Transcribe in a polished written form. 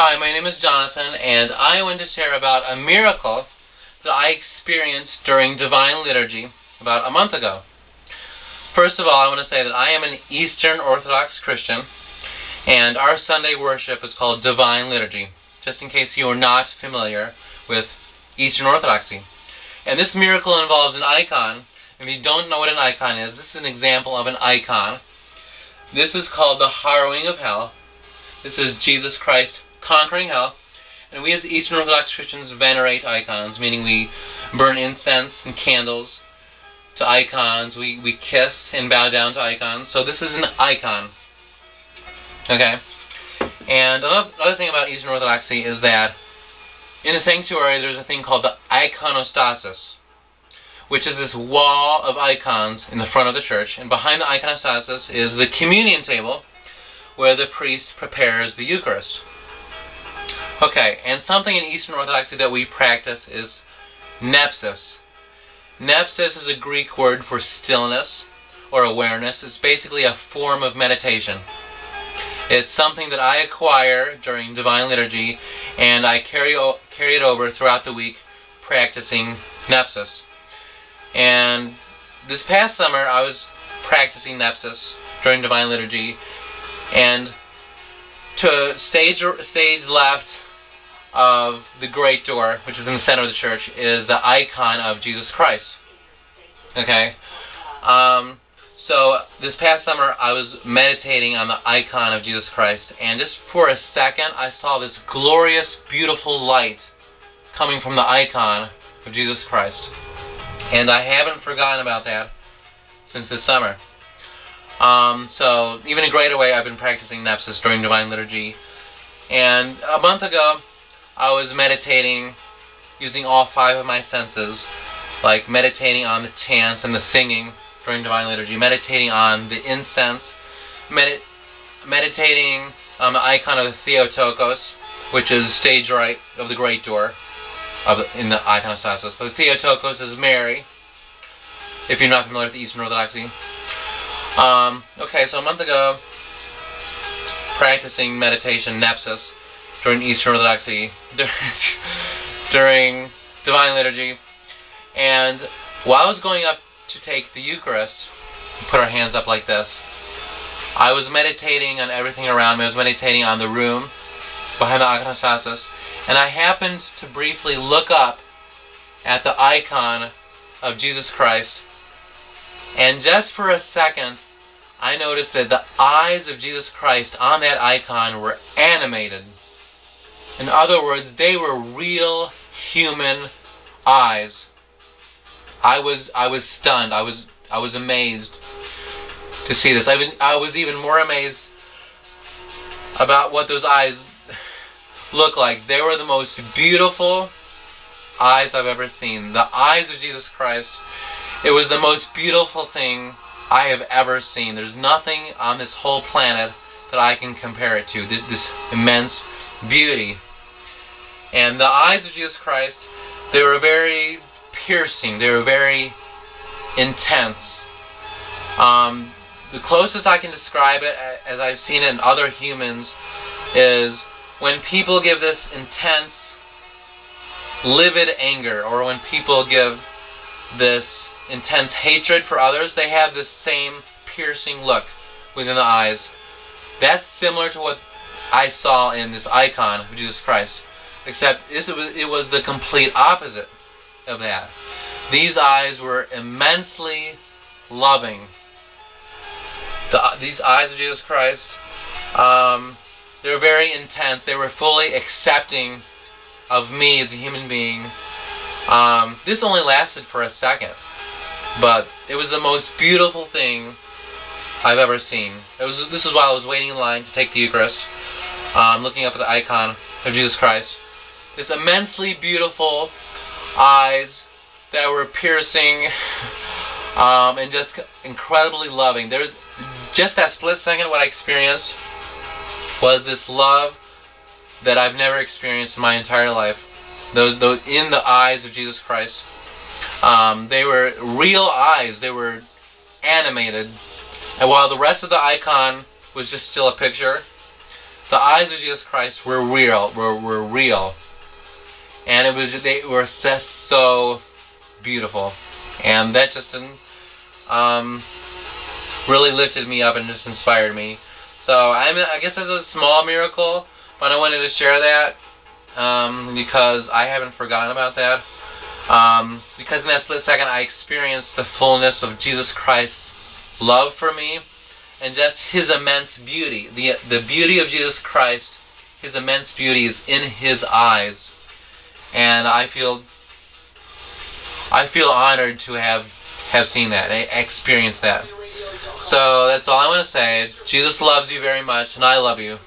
Hi, my name is Jonathan, and I want to share about a miracle that I experienced during Divine Liturgy about a month ago. First of all, I want to say that I am an Eastern Orthodox Christian, and our Sunday worship is called Divine Liturgy, just in case you are not familiar with Eastern Orthodoxy. And this miracle involves an icon. If you don't know what an icon is, this is an example of an icon. This is called the harrowing of hell. This is Jesus Christ conquering hell. And we as Eastern Orthodox Christians venerate icons, meaning we burn incense and candles to icons. We kiss and bow down to icons. So this is an icon. Okay? And another thing about Eastern Orthodoxy is that in the sanctuary there's a thing called the iconostasis, which is this wall of icons in the front of the church. And behind the iconostasis is the communion table where the priest prepares the Eucharist. Okay, and something in Eastern Orthodoxy that we practice is nepsis. Nepsis is a Greek word for stillness or awareness. It's basically a form of meditation. It's something that I acquire during Divine Liturgy, and I carry it over throughout the week practicing nepsis. And this past summer I was practicing nepsis during Divine Liturgy, and to stage left of the great door, which is in the center of the church, is the icon of Jesus Christ. Okay? So this past summer I was meditating on the icon of Jesus Christ, and just for a second I saw this glorious, beautiful light coming from the icon of Jesus Christ. And I haven't forgotten about that since this summer. So even in a greater way, I've been practicing nepsis during Divine Liturgy. And a month ago, I was meditating using all 5 of my senses, like meditating on the chants and the singing during Divine Liturgy, meditating on the incense, meditating on the icon of the Theotokos, which is stage right of the great door in the iconostasis. So the Theotokos is Mary, if you're not familiar with Eastern Orthodoxy. Okay, so a month ago, practicing meditation, nepsis, during Eastern Orthodoxy, during Divine Liturgy, and while I was going up to take the Eucharist, put our hands up like this, I was meditating on everything around me. I was meditating on the room behind the iconostasis, and I happened to briefly look up at the icon of Jesus Christ, and just for a second, I noticed that the eyes of Jesus Christ on that icon were animated. In other words, they were real human eyes. I was stunned. I was amazed to see this. I was even more amazed about what those eyes look like. They were the most beautiful eyes I've ever seen. The eyes of Jesus Christ. It was the most beautiful thing I have ever seen. There's nothing on this whole planet that I can compare it to. This immense beauty. And the eyes of Jesus Christ, they were very piercing. They were very intense. The closest I can describe it, as I've seen it in other humans, is when people give this intense, livid anger, or when people give this intense hatred for others, they have this same piercing look within the eyes. That's similar to what I saw in this icon of Jesus Christ, except it was the complete opposite of that. These eyes were immensely loving. These eyes of Jesus Christ, they were very intense. They were fully accepting of me as a human being. This only lasted for a second, but it was the most beautiful thing I've ever seen. This is while I was waiting in line to take the Eucharist, looking up at the icon of Jesus Christ. This immensely beautiful eyes that were piercing and just incredibly loving. There was just that split second, what I experienced was this love that I've never experienced in my entire life. Those in the eyes of Jesus Christ. They were real eyes. They were animated. And while the rest of the icon was just still a picture, the eyes of Jesus Christ were real, were real, and they were just so beautiful, and that just really lifted me up and just inspired me. So I guess it's a small miracle, but I wanted to share that because I haven't forgotten about that. Because in that split second I experienced the fullness of Jesus Christ's love for me, and just His immense beauty. The beauty of Jesus Christ, His immense beauty is in His eyes, and I feel honored to have seen that, experienced that. So that's all I want to say. Jesus loves you very much, and I love you.